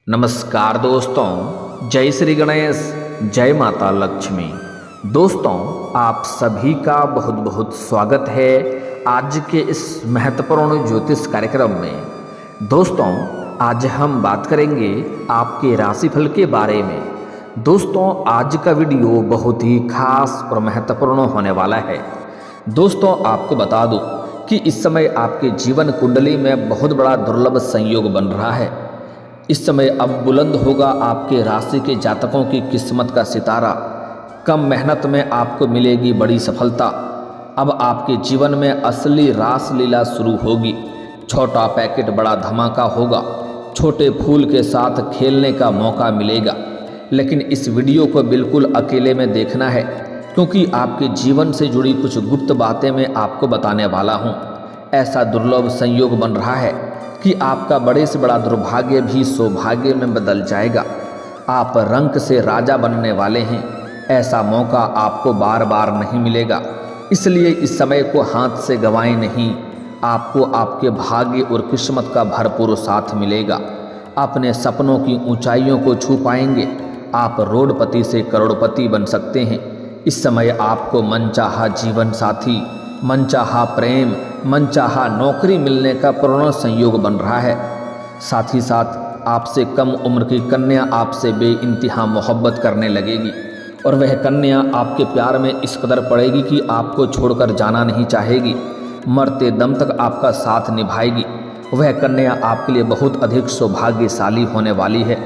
नमस्कार दोस्तों, जय श्री गणेश, जय माता लक्ष्मी। दोस्तों, आप सभी का बहुत बहुत स्वागत है आज के इस महत्वपूर्ण ज्योतिष कार्यक्रम में। दोस्तों, आज हम बात करेंगे आपके राशिफल के बारे में। दोस्तों, आज का वीडियो बहुत ही खास और महत्वपूर्ण होने वाला है। दोस्तों, आपको बता दूं कि इस समय आपके जीवन कुंडली में बहुत बड़ा दुर्लभ संयोग बन रहा है। इस समय अब बुलंद होगा आपके राशि के जातकों की किस्मत का सितारा। कम मेहनत में आपको मिलेगी बड़ी सफलता। अब आपके जीवन में असली रास लीला शुरू होगी। छोटा पैकेट बड़ा धमाका होगा। छोटे फूल के साथ खेलने का मौका मिलेगा। लेकिन इस वीडियो को बिल्कुल अकेले में देखना है, क्योंकि आपके जीवन से जुड़ी कुछ गुप्त बातें मैं आपको बताने वाला हूँ। ऐसा दुर्लभ संयोग बन रहा है कि आपका बड़े से बड़ा दुर्भाग्य भी सौभाग्य में बदल जाएगा। आप रंक से राजा बनने वाले हैं। ऐसा मौका आपको बार बार नहीं मिलेगा, इसलिए इस समय को हाथ से गंवाएं नहीं। आपको आपके भाग्य और किस्मत का भरपूर साथ मिलेगा। अपने सपनों की ऊंचाइयों को छू पाएंगे। आप रोडपति से करोड़पति बन सकते हैं। इस समय आपको मनचाहा जीवन साथी, मनचाहा प्रेम, मनचाहा नौकरी मिलने का पूर्ण संयोग बन रहा है। साथ ही साथ आपसे कम उम्र की कन्या आपसे बेइंतहा मोहब्बत करने लगेगी और वह कन्या आपके प्यार में इस कदर पड़ेगी कि आपको छोड़कर जाना नहीं चाहेगी। मरते दम तक आपका साथ निभाएगी। वह कन्या आपके लिए बहुत अधिक सौभाग्यशाली होने वाली है।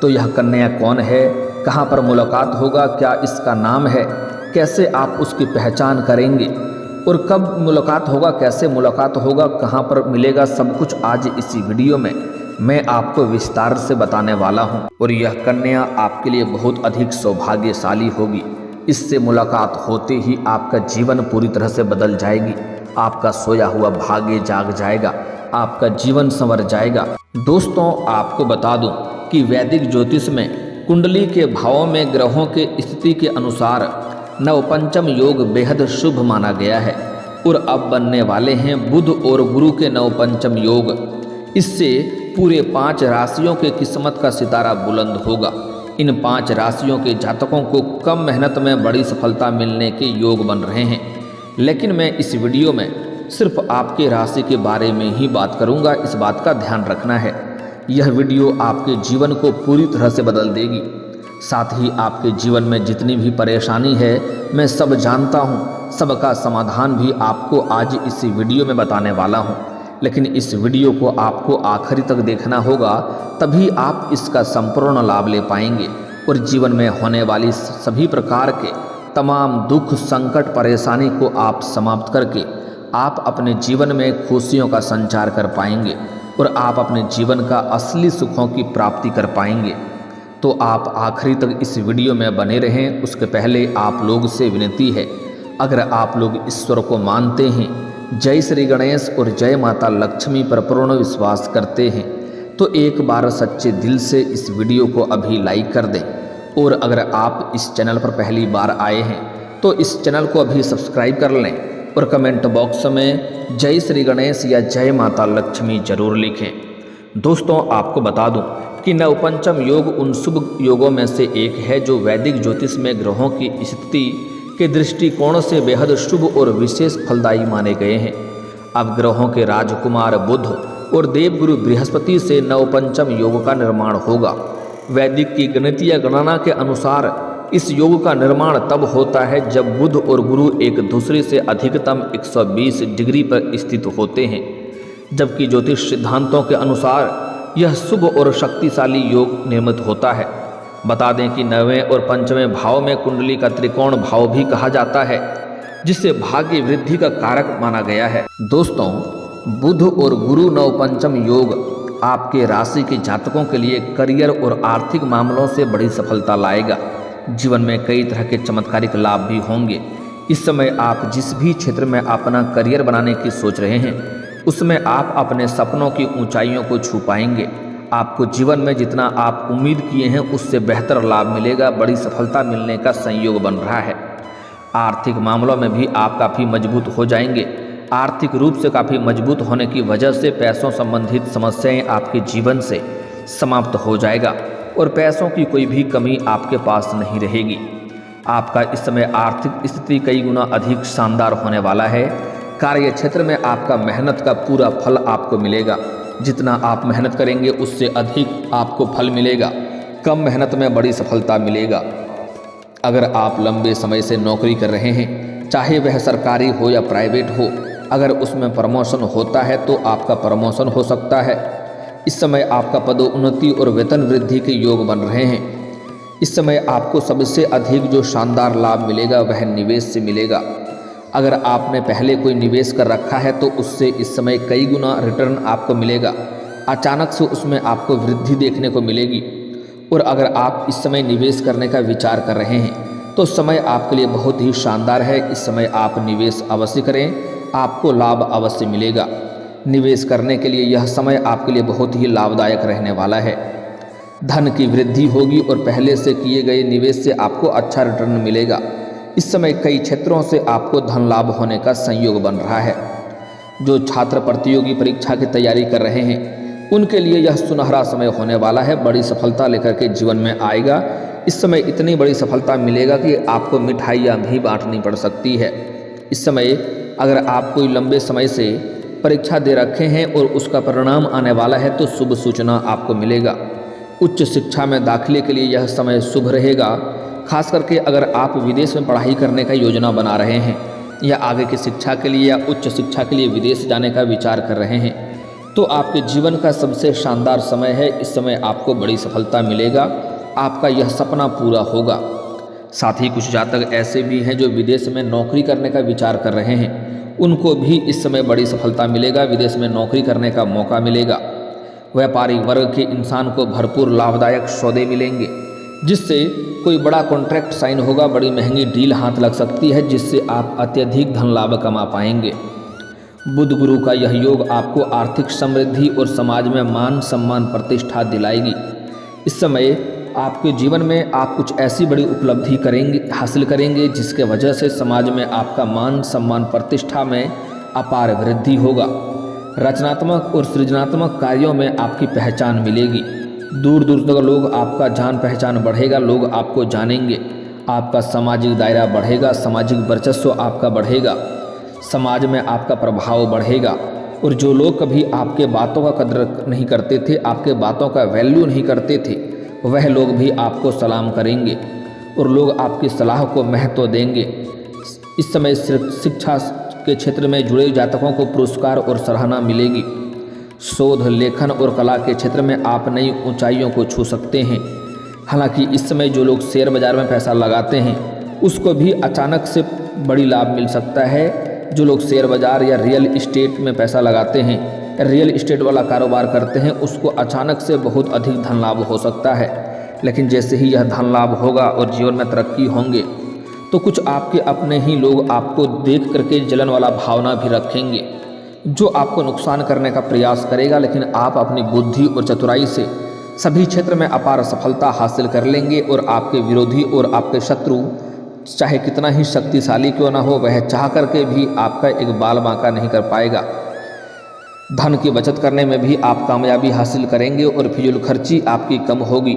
तो यह कन्या कौन है, कहाँ पर मुलाकात होगा, क्या इसका नाम है, कैसे आप उसकी पहचान करेंगे और कब मुलाकात होगा, कैसे मुलाकात होगा, कहाँ पर मिलेगा, सब कुछ आज इसी वीडियो में मैं आपको विस्तार से बताने वाला हूँ। और यह कन्या आपके लिए बहुत अधिक सौभाग्यशाली होगी। इससे मुलाकात होते ही आपका जीवन पूरी तरह से बदल जाएगी। आपका सोया हुआ भाग्य जाग जाएगा। आपका जीवन संवर जाएगा। दोस्तों, आपको बता दूं कि वैदिक ज्योतिष में कुंडली के भावों में ग्रहों के स्थिति के अनुसार नवपंचम योग बेहद शुभ माना गया है और अब बनने वाले हैं बुध और गुरु के नवपंचम योग। इससे पूरे 5 राशियों के किस्मत का सितारा बुलंद होगा। इन 5 राशियों के जातकों को कम मेहनत में बड़ी सफलता मिलने के योग बन रहे हैं। लेकिन मैं इस वीडियो में सिर्फ आपके राशि के बारे में ही बात करूंगा। इस बात का ध्यान रखना है, यह वीडियो आपके जीवन को पूरी तरह से बदल देगी। साथ ही आपके जीवन में जितनी भी परेशानी है मैं सब जानता हूँ। सबका समाधान भी आपको आज इस वीडियो में बताने वाला हूँ। लेकिन इस वीडियो को आपको आखिरी तक देखना होगा, तभी आप इसका संपूर्ण लाभ ले पाएंगे और जीवन में होने वाली सभी प्रकार के तमाम दुख, संकट, परेशानी को आप समाप्त करके आप अपने जीवन में खुशियों का संचार कर पाएंगे और आप अपने जीवन का असली सुखों की प्राप्ति कर पाएंगे। तो आप आखिरी तक इस वीडियो में बने रहें। उसके पहले आप लोग से विनती है, अगर आप लोग ईश्वर को मानते हैं, जय श्री गणेश और जय माता लक्ष्मी पर पूर्ण विश्वास करते हैं, तो एक बार सच्चे दिल से इस वीडियो को अभी लाइक कर दें। और अगर आप इस चैनल पर पहली बार आए हैं तो इस चैनल को अभी सब्सक्राइब कर लें और कमेंट बॉक्स में जय श्री गणेश या जय माता लक्ष्मी जरूर लिखें। दोस्तों, आपको बता दूं कि नवपंचम योग उन शुभ योगों में से एक है जो वैदिक ज्योतिष में ग्रहों की स्थिति के दृष्टिकोण से बेहद शुभ और विशेष फलदायी माने गए हैं। अब ग्रहों के राजकुमार बुध और देवगुरु बृहस्पति से नवपंचम योग का निर्माण होगा। वैदिक की गणितीय गणना के अनुसार इस योग का निर्माण तब होता है जब बुध और गुरु एक दूसरे से अधिकतम 120 डिग्री पर स्थित होते हैं, जबकि ज्योतिष सिद्धांतों के अनुसार यह शुभ और शक्तिशाली योग निर्मित होता है। बता दें कि 9वें और 5वें भाव में कुंडली का त्रिकोण भाव भी कहा जाता है, जिसे भाग्य वृद्धि का कारक माना गया है। दोस्तों, बुध और गुरु नवपंचम योग आपके राशि के जातकों के लिए करियर और आर्थिक मामलों से बड़ी सफलता लाएगा। जीवन में कई तरह के चमत्कारिक लाभ भी होंगे। इस समय आप जिस भी क्षेत्र में अपना करियर बनाने की सोच रहे हैं, उसमें आप अपने सपनों की ऊंचाइयों को छू पाएंगे। आपको जीवन में जितना आप उम्मीद किए हैं उससे बेहतर लाभ मिलेगा। बड़ी सफलता मिलने का संयोग बन रहा है। आर्थिक मामलों में भी आप काफ़ी मजबूत हो जाएंगे। आर्थिक रूप से काफ़ी मजबूत होने की वजह से पैसों संबंधित समस्याएं आपके जीवन से समाप्त हो जाएगा और पैसों की कोई भी कमी आपके पास नहीं रहेगी। आपका इस समय आर्थिक स्थिति कई गुना अधिक शानदार होने वाला है। कार्य क्षेत्र में आपका मेहनत का पूरा फल आपको मिलेगा। जितना आप मेहनत करेंगे उससे अधिक आपको फल मिलेगा। कम मेहनत में बड़ी सफलता मिलेगा। अगर आप लंबे समय से नौकरी कर रहे हैं, चाहे वह सरकारी हो या प्राइवेट हो, अगर उसमें प्रमोशन होता है तो आपका प्रमोशन हो सकता है। इस समय आपका पदोन्नति और वेतन वृद्धि के योग बन रहे हैं। इस समय आपको सबसे अधिक जो शानदार लाभ मिलेगा वह निवेश से मिलेगा। अगर आपने पहले कोई निवेश कर रखा है तो उससे इस समय कई गुना रिटर्न आपको मिलेगा। अचानक से उसमें आपको वृद्धि देखने को मिलेगी। और अगर आप इस समय निवेश करने का विचार कर रहे हैं तो समय आपके लिए बहुत ही शानदार है। इस समय आप निवेश अवश्य करें, आपको लाभ अवश्य मिलेगा। निवेश करने के लिए यह समय आपके लिए बहुत ही लाभदायक रहने वाला है। धन की वृद्धि होगी और पहले से किए गए निवेश से आपको अच्छा रिटर्न मिलेगा। इस समय कई क्षेत्रों से आपको धन लाभ होने का संयोग बन रहा है। जो छात्र प्रतियोगी परीक्षा की तैयारी कर रहे हैं उनके लिए यह सुनहरा समय होने वाला है। बड़ी सफलता लेकर के जीवन में आएगा। इस समय इतनी बड़ी सफलता मिलेगा कि आपको मिठाइयाँ भी बांटनी पड़ सकती है। इस समय अगर आप कोई लंबे समय से परीक्षा दे रखे हैं और उसका परिणाम आने वाला है तो शुभ सूचना आपको मिलेगा। उच्च शिक्षा में दाखिले के लिए यह समय शुभ रहेगा। खास करके अगर आप विदेश में पढ़ाई करने का योजना बना रहे हैं या आगे की शिक्षा के लिए या उच्च शिक्षा के लिए विदेश जाने का विचार कर रहे हैं तो आपके जीवन का सबसे शानदार समय है। इस समय आपको बड़ी सफलता मिलेगा। आपका यह सपना पूरा होगा। साथ ही कुछ जातक ऐसे भी हैं जो विदेश में नौकरी करने का विचार कर रहे हैं, उनको भी इस समय बड़ी सफलता मिलेगा। विदेश में नौकरी करने का मौका मिलेगा। व्यापारिक वर्ग के इंसान को भरपूर लाभदायक सौदे मिलेंगे, जिससे कोई बड़ा कॉन्ट्रैक्ट साइन होगा। बड़ी महंगी डील हाथ लग सकती है जिससे आप अत्यधिक धन लाभ कमा पाएंगे। बुध गुरु का यह योग आपको आर्थिक समृद्धि और समाज में मान सम्मान प्रतिष्ठा दिलाएगी। इस समय आपके जीवन में आप कुछ ऐसी बड़ी उपलब्धि हासिल करेंगे जिसके वजह से समाज में आपका मान सम्मान प्रतिष्ठा में अपार वृद्धि होगा। रचनात्मक और सृजनात्मक कार्यों में आपकी पहचान मिलेगी। दूर दूर तक लोग आपका जान पहचान बढ़ेगा। लोग आपको जानेंगे। आपका सामाजिक दायरा बढ़ेगा। सामाजिक वर्चस्व आपका बढ़ेगा। समाज में आपका प्रभाव बढ़ेगा। और जो लोग कभी आपके बातों का कदर नहीं करते थे, आपके बातों का वैल्यू नहीं करते थे, वह लोग भी आपको सलाम करेंगे और लोग आपकी सलाह को महत्व देंगे। इस समय शिक्षा के क्षेत्र में जुड़े जातकों को पुरस्कार और सराहना मिलेगी। शोध, लेखन और कला के क्षेत्र में आप नई ऊंचाइयों को छू सकते हैं। हालांकि इस समय जो लोग शेयर बाजार में पैसा लगाते हैं उसको भी अचानक से बड़ी लाभ मिल सकता है। जो लोग शेयर बाजार या रियल इस्टेट में पैसा लगाते हैं, रियल इस्टेट वाला कारोबार करते हैं, उसको अचानक से बहुत अधिक धन लाभ हो सकता है। लेकिन जैसे ही यह धन लाभ होगा और जीवन में तरक्की होंगे तो कुछ आपके अपने ही लोग आपको देख करके जलन वाला भावना भी रखेंगे, जो आपको नुकसान करने का प्रयास करेगा। लेकिन आप अपनी बुद्धि और चतुराई से सभी क्षेत्र में अपार सफलता हासिल कर लेंगे और आपके विरोधी और आपके शत्रु चाहे कितना ही शक्तिशाली क्यों ना हो, वह चाह करके भी आपका एक बाल बांका नहीं कर पाएगा। धन की बचत करने में भी आप कामयाबी हासिल करेंगे और फिजूल खर्ची आपकी कम होगी।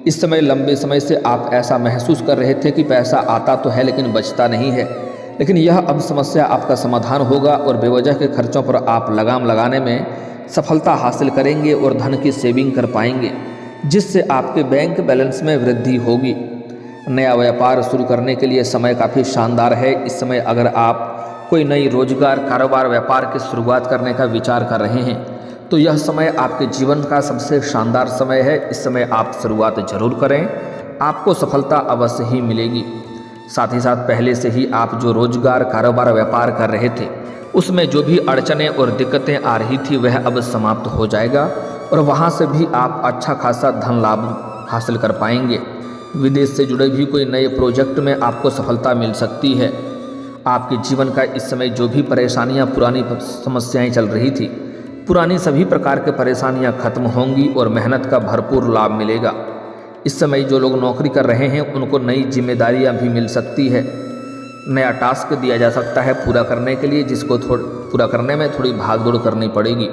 इस समय लंबे समय से आप ऐसा महसूस कर रहे थे कि पैसा आता तो है लेकिन बचता नहीं है, लेकिन यह अब समस्या आपका समाधान होगा और बेवजह के खर्चों पर आप लगाम लगाने में सफलता हासिल करेंगे और धन की सेविंग कर पाएंगे, जिससे आपके बैंक बैलेंस में वृद्धि होगी। नया व्यापार शुरू करने के लिए समय काफ़ी शानदार है। इस समय अगर आप कोई नई रोजगार, कारोबार, व्यापार की शुरुआत करने का विचार कर रहे हैं तो यह समय आपके जीवन का सबसे शानदार समय है। इस समय आप शुरुआत जरूर करें, आपको सफलता अवश्य ही मिलेगी। साथ ही साथ पहले से ही आप जो रोजगार, कारोबार, व्यापार कर रहे थे उसमें जो भी अड़चनें और दिक्कतें आ रही थी वह अब समाप्त हो जाएगा और वहाँ से भी आप अच्छा खासा धन लाभ हासिल कर पाएंगे। विदेश से जुड़े भी कोई नए प्रोजेक्ट में आपको सफलता मिल सकती है। आपके जीवन का इस समय जो भी परेशानियां, पुरानी समस्याएं चल रही थी, पुरानी सभी प्रकार के परेशानियां खत्म होंगी और मेहनत का भरपूर लाभ मिलेगा। इस समय जो लोग नौकरी कर रहे हैं उनको नई जिम्मेदारियां भी मिल सकती है। नया टास्क दिया जा सकता है पूरा करने के लिए, जिसको पूरा करने में थोड़ी भाग दौड़ करनी पड़ेगी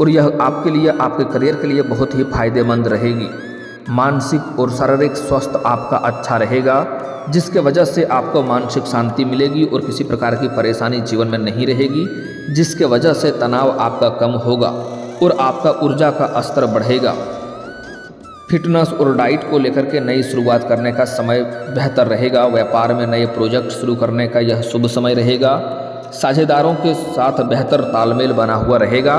और यह आपके लिए, आपके करियर के लिए बहुत ही फायदेमंद रहेगी। मानसिक और शारीरिक स्वास्थ्य आपका अच्छा रहेगा, जिसके वजह से आपको मानसिक शांति मिलेगी और किसी प्रकार की परेशानी जीवन में नहीं रहेगी, जिसके वजह से तनाव आपका कम होगा और आपका ऊर्जा का स्तर बढ़ेगा। फिटनेस और डाइट को लेकर के नई शुरुआत करने का समय बेहतर रहेगा। व्यापार में नए प्रोजेक्ट शुरू करने का यह शुभ समय रहेगा। साझेदारों के साथ बेहतर तालमेल बना हुआ रहेगा।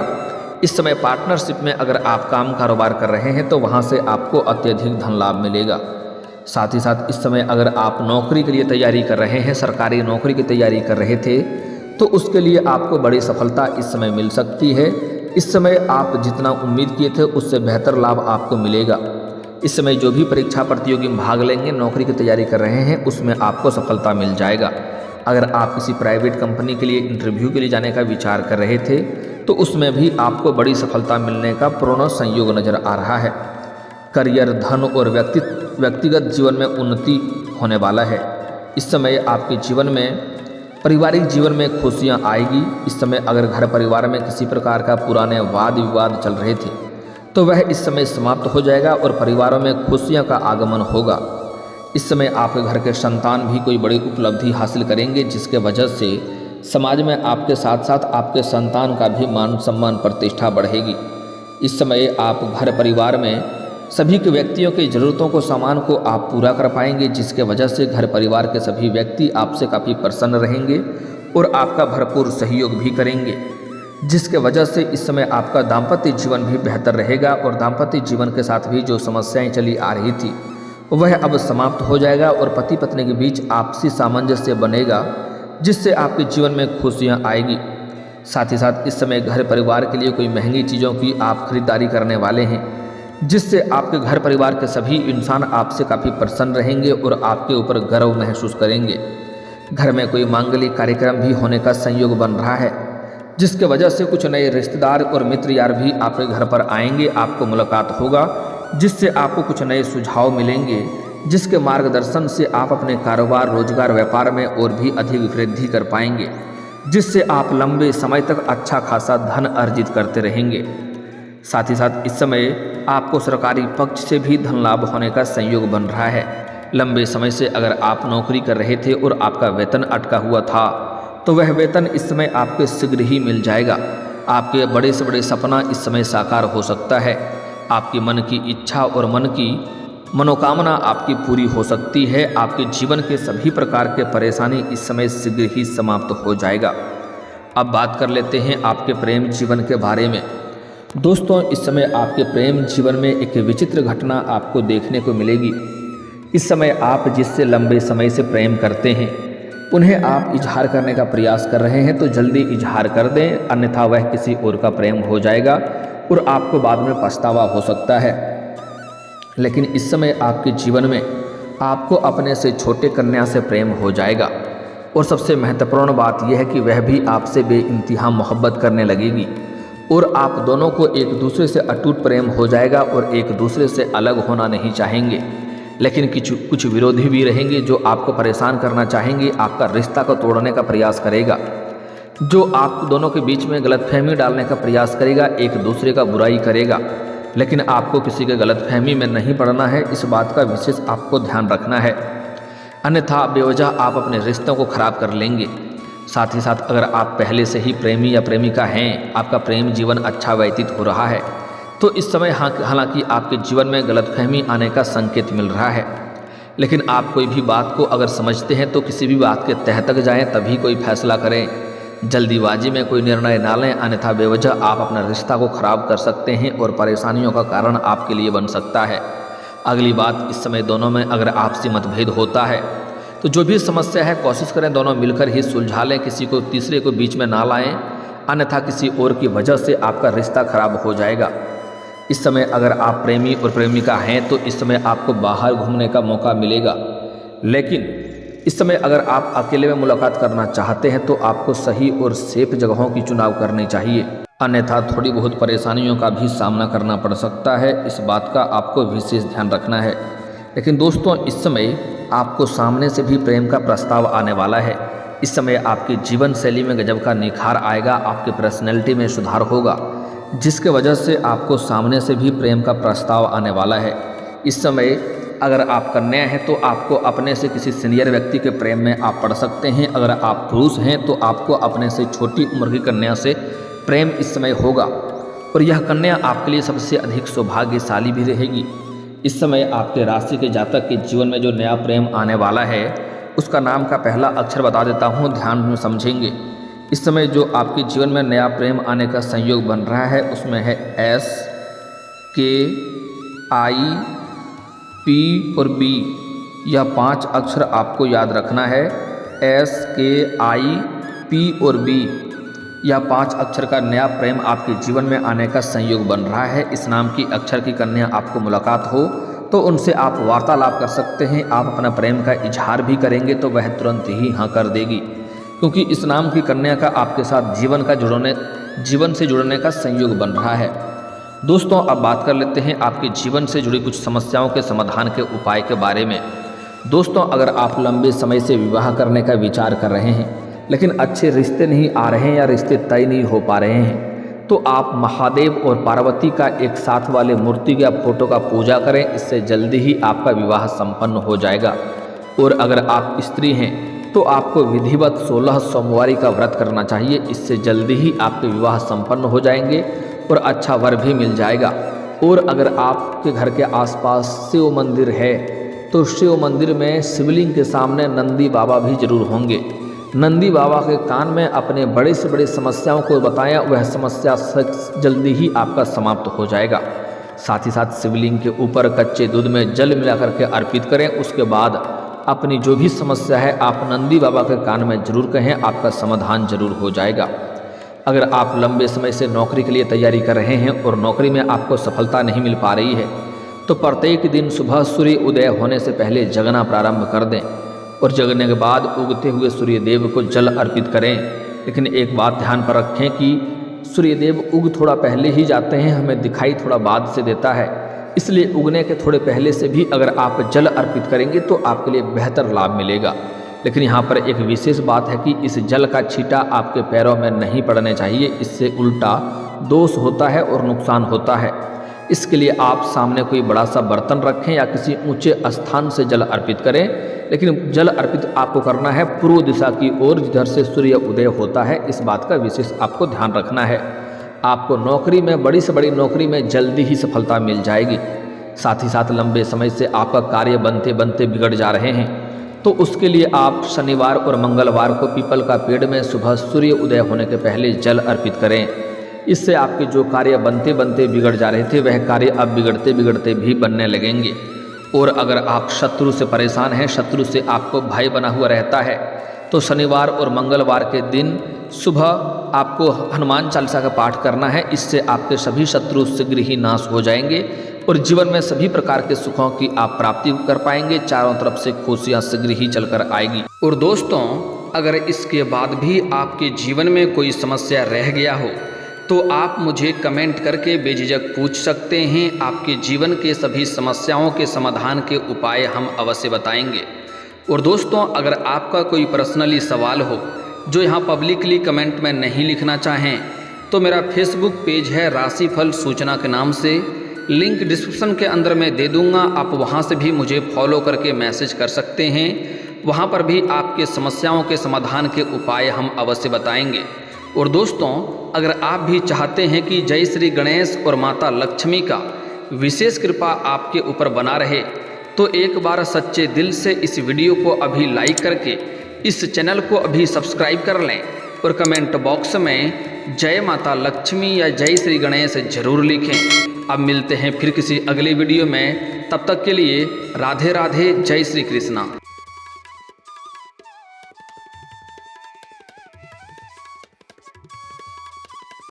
इस समय पार्टनरशिप में अगर आप काम कारोबार कर रहे हैं तो वहां से आपको अत्यधिक धन लाभ मिलेगा। साथ ही साथ इस समय अगर आप नौकरी के लिए तैयारी कर रहे हैं, सरकारी नौकरी की तैयारी कर रहे थे, तो उसके लिए आपको बड़ी सफलता इस समय मिल सकती है। इस समय आप जितना उम्मीद किए थे उससे बेहतर लाभ आपको मिलेगा। इस समय जो भी परीक्षा प्रतियोगी में भाग लेंगे, नौकरी की तैयारी कर रहे हैं, उसमें आपको सफलता मिल जाएगा। अगर आप किसी प्राइवेट कंपनी के लिए इंटरव्यू के लिए जाने का विचार कर रहे थे तो उसमें भी आपको बड़ी सफलता मिलने का पूर्ण संयोग नजर आ रहा है। करियर, धन और व्यक्तिगत जीवन में उन्नति होने वाला है। इस समय आपके जीवन में, पारिवारिक जीवन में खुशियां आएगी। इस समय अगर घर परिवार में किसी प्रकार का पुराने वाद विवाद चल रहे थे तो वह इस समय समाप्त हो जाएगा और परिवारों में खुशियां का आगमन होगा। इस समय आपके घर के संतान भी कोई बड़ी उपलब्धि हासिल करेंगे, जिसके वजह से समाज में आपके साथ साथ आपके संतान का भी मान सम्मान प्रतिष्ठा बढ़ेगी। इस समय आप घर परिवार में सभी के व्यक्तियों की ज़रूरतों को, सामान को आप पूरा कर पाएंगे, जिसके वजह से घर परिवार के सभी व्यक्ति आपसे काफ़ी प्रसन्न रहेंगे और आपका भरपूर सहयोग भी करेंगे, जिसके वजह से इस समय आपका दाम्पत्य जीवन भी बेहतर रहेगा और दाम्पत्य जीवन के साथ भी जो समस्याएं चली आ रही थी वह अब समाप्त हो जाएगा और पति पत्नी के बीच आपसी सामंजस्य बनेगा, जिससे आपके जीवन में खुशियां आएगी। साथ ही साथ इस समय घर परिवार के लिए कोई महंगी चीज़ों की आप खरीदारी करने वाले हैं, जिससे आपके घर परिवार के सभी इंसान आपसे काफ़ी प्रसन्न रहेंगे और आपके ऊपर गर्व महसूस करेंगे। घर में कोई मांगलिक कार्यक्रम भी होने का संयोग बन रहा है, जिसके वजह से कुछ नए रिश्तेदार और मित्र यार भी आपके घर पर आएंगे, आपको मुलाकात होगा, जिससे आपको कुछ नए सुझाव मिलेंगे, जिसके मार्गदर्शन से आप अपने कारोबार, रोजगार, व्यापार में और भी अधिक वृद्धि कर पाएंगे, जिससे आप लंबे समय तक अच्छा खासा धन अर्जित करते रहेंगे। साथ ही साथ इस समय आपको सरकारी पक्ष से भी धन लाभ होने का संयोग बन रहा है। लंबे समय से अगर आप नौकरी कर रहे थे और आपका वेतन अटका हुआ था तो वह वेतन इस समय आपको शीघ्र ही मिल जाएगा। आपके बड़े से बड़े सपना इस समय साकार हो सकता है। आपकी मन की इच्छा और मन की मनोकामना आपकी पूरी हो सकती है। आपके जीवन के सभी प्रकार के परेशानी इस समय शीघ्र ही समाप्त हो जाएगा। अब बात कर लेते हैं आपके प्रेम जीवन के बारे में। दोस्तों, इस समय आपके प्रेम जीवन में एक विचित्र घटना आपको देखने को मिलेगी। इस समय आप जिससे लंबे समय से प्रेम करते हैं उन्हें आप इजहार करने का प्रयास कर रहे हैं तो जल्दी इजहार कर दें, अन्यथा वह किसी और का प्रेम हो जाएगा और आपको बाद में पछतावा हो सकता है। लेकिन इस समय आपके जीवन में आपको अपने से छोटे कन्या से प्रेम हो जाएगा और सबसे महत्वपूर्ण बात यह है कि वह भी आपसे बेइंतहा मोहब्बत करने लगेगी और आप दोनों को एक दूसरे से अटूट प्रेम हो जाएगा और एक दूसरे से अलग होना नहीं चाहेंगे। लेकिन कुछ विरोधी भी रहेंगे जो आपको परेशान करना चाहेंगे, आपका रिश्ता को तोड़ने का प्रयास करेगा, जो आप दोनों के बीच में गलतफहमी डालने का प्रयास करेगा, एक दूसरे का बुराई करेगा। लेकिन आपको किसी के गलतफहमी में नहीं पड़ना है, इस बात का विशेष आपको ध्यान रखना है, अन्यथा बेवजह आप अपने रिश्तों को खराब कर लेंगे। साथ ही साथ अगर आप पहले से ही प्रेमी या प्रेमिका हैं, आपका प्रेम जीवन अच्छा व्यतीत हो रहा है तो इस समय हालांकि आपके जीवन में गलतफहमी आने का संकेत मिल रहा है, लेकिन आप कोई भी बात को अगर समझते हैं तो किसी भी बात के तह तक जाएं, तभी कोई फैसला करें। जल्दीबाजी में कोई निर्णय ना लें, अन्यथा बेवजह आप अपना रिश्ता को खराब कर सकते हैं और परेशानियों का कारण आपके लिए बन सकता है। अगली बात, इस समय दोनों में अगर आपसी मतभेद होता है तो जो भी समस्या है कोशिश करें दोनों मिलकर ही सुलझा लें, किसी को तीसरे को बीच में ना लाएं, अन्यथा किसी और की वजह से आपका रिश्ता खराब हो जाएगा। इस समय अगर आप प्रेमी और प्रेमिका हैं तो इस समय आपको बाहर घूमने का मौका मिलेगा, लेकिन इस समय अगर आप अकेले में मुलाकात करना चाहते हैं तो आपको सही और सेफ जगहों की चुनाव करनी चाहिए, अन्यथा थोड़ी बहुत परेशानियों का भी सामना करना पड़ सकता है। इस बात का आपको विशेष ध्यान रखना है। लेकिन दोस्तों, इस समय आपको सामने से भी प्रेम का प्रस्ताव आने वाला है। इस समय आपकी जीवन शैली में गजब का निखार आएगा, आपकी पर्सनैलिटी में सुधार होगा, जिसके वजह से आपको सामने से भी प्रेम का प्रस्ताव आने वाला है। इस समय अगर आप कन्या हैं तो आपको अपने से किसी सीनियर व्यक्ति के प्रेम में आप पड़ सकते हैं। अगर आप पुरुष हैं तो आपको अपने से छोटी उम्र की कन्या से प्रेम इस समय होगा और यह कन्या आपके लिए सबसे अधिक सौभाग्यशाली भी रहेगी। इस समय आपके राशि के जातक के जीवन में जो नया प्रेम आने वाला है उसका नाम का पहला अक्षर बता देता हूँ, ध्यान में समझेंगे। इस समय जो आपके जीवन में नया प्रेम आने का संयोग बन रहा है उसमें है S, K, I, P और B। यह 5 अक्षर आपको याद रखना है। S, K, I, P और B, यह 5 अक्षर का नया प्रेम आपके जीवन में आने का संयोग बन रहा है। इस नाम की अक्षर की कन्या आपको मुलाकात हो तो उनसे आप वार्तालाप कर सकते हैं। आप अपना प्रेम का इजहार भी करेंगे तो वह तुरंत ही हाँ कर देगी, क्योंकि इस नाम की कन्या का आपके साथ जीवन से जुड़ने का संयोग बन रहा है। दोस्तों अब बात कर लेते हैं आपके जीवन से जुड़ी कुछ समस्याओं के समाधान के उपाय के बारे में। दोस्तों अगर आप लंबे समय से विवाह करने का विचार कर रहे हैं लेकिन अच्छे रिश्ते नहीं आ रहे हैं या रिश्ते तय नहीं हो पा रहे हैं तो आप महादेव और पार्वती का एक साथ वाले मूर्ति या फोटो का पूजा करें, इससे जल्दी ही आपका विवाह संपन्न हो जाएगा। और अगर आप स्त्री हैं तो आपको विधिवत 16 सोमवारी का व्रत करना चाहिए, इससे जल्दी ही आपके विवाह संपन्न हो जाएंगे और अच्छा वर भी मिल जाएगा। और अगर आपके घर के आसपास शिव मंदिर है तो शिव मंदिर में शिवलिंग के सामने नंदी बाबा भी जरूर होंगे। नंदी बाबा के कान में अपने बड़े से बड़े समस्याओं को बताएं, वह समस्या जल्दी ही आपका समाप्त हो जाएगा। साथ ही साथ शिवलिंग के ऊपर कच्चे दूध में जल मिला करके अर्पित करें। उसके बाद अपनी जो भी समस्या है आप नंदी बाबा के कान में जरूर कहें, आपका समाधान जरूर हो जाएगा। अगर आप लंबे समय से नौकरी के लिए तैयारी कर रहे हैं और नौकरी में आपको सफलता नहीं मिल पा रही है तो प्रत्येक दिन सुबह सूर्य उदय होने से पहले जगना प्रारंभ कर दें और जगने के बाद उगते हुए सूर्य देव को जल अर्पित करें। लेकिन एक बात ध्यान पर रखें कि सूर्य देव उग थोड़ा पहले ही जाते हैं, हमें दिखाई थोड़ा बाद से देता है, इसलिए उगने के थोड़े पहले से भी अगर आप जल अर्पित करेंगे तो आपके लिए बेहतर लाभ मिलेगा। लेकिन यहाँ पर एक विशेष बात है कि इस जल का छींटा आपके पैरों में नहीं पड़ने चाहिए, इससे उल्टा दोष होता है और नुकसान होता है। इसके लिए आप सामने कोई बड़ा सा बर्तन रखें या किसी ऊंचे स्थान से जल अर्पित करें, लेकिन जल अर्पित आपको करना है पूर्व दिशा की ओर जिधर से सूर्य उदय होता है। इस बात का विशेष आपको ध्यान रखना है। आपको नौकरी में बड़ी से बड़ी नौकरी में जल्दी ही सफलता मिल जाएगी। साथ ही साथ लंबे समय से आपका कार्य बनते बनते बिगड़ जा रहे हैं तो उसके लिए आप शनिवार और मंगलवार को पीपल का पेड़ में सुबह सूर्य उदय होने के पहले जल अर्पित करें। इससे आपके जो कार्य बनते बनते बिगड़ जा रहे थे वह कार्य अब बिगड़ते बिगड़ते भी बनने लगेंगे। और अगर आप शत्रु से परेशान हैं, शत्रु से आपको भय बना हुआ रहता है तो शनिवार और मंगलवार के दिन सुबह आपको हनुमान चालीसा का पाठ करना है। इससे आपके सभी शत्रु शीघ्र ही नाश हो जाएंगे और जीवन में सभी प्रकार के सुखों की आप प्राप्ति कर पाएंगे। चारों तरफ से खुशियाँ शीघ्र ही चलकर आएगी। और दोस्तों अगर इसके बाद भी आपके जीवन में कोई समस्या रह गया हो तो आप मुझे कमेंट करके बेझिझक पूछ सकते हैं। आपके जीवन के सभी समस्याओं के समाधान के उपाय हम अवश्य बताएंगे। और दोस्तों अगर आपका कोई पर्सनली सवाल हो जो यहाँ पब्लिकली कमेंट में नहीं लिखना चाहें तो मेरा फेसबुक पेज है राशिफल सूचना के नाम से, लिंक डिस्क्रिप्शन के अंदर मैं दे दूँगा। आप वहाँ से भी मुझे फॉलो करके मैसेज कर सकते हैं। वहाँ पर भी आपके समस्याओं के समाधान के उपाय हम अवश्य बताएंगे। और दोस्तों अगर आप भी चाहते हैं कि जय श्री गणेश और माता लक्ष्मी का विशेष कृपा आपके ऊपर बना रहे तो एक बार सच्चे दिल से इस वीडियो को अभी लाइक करके इस चैनल को अभी सब्सक्राइब कर लें और कमेंट बॉक्स में जय माता लक्ष्मी या जय श्री गणेश जरूर लिखें। अब मिलते हैं फिर किसी अगले वीडियो में, तब तक के लिए राधे राधे, जय श्री कृष्णा।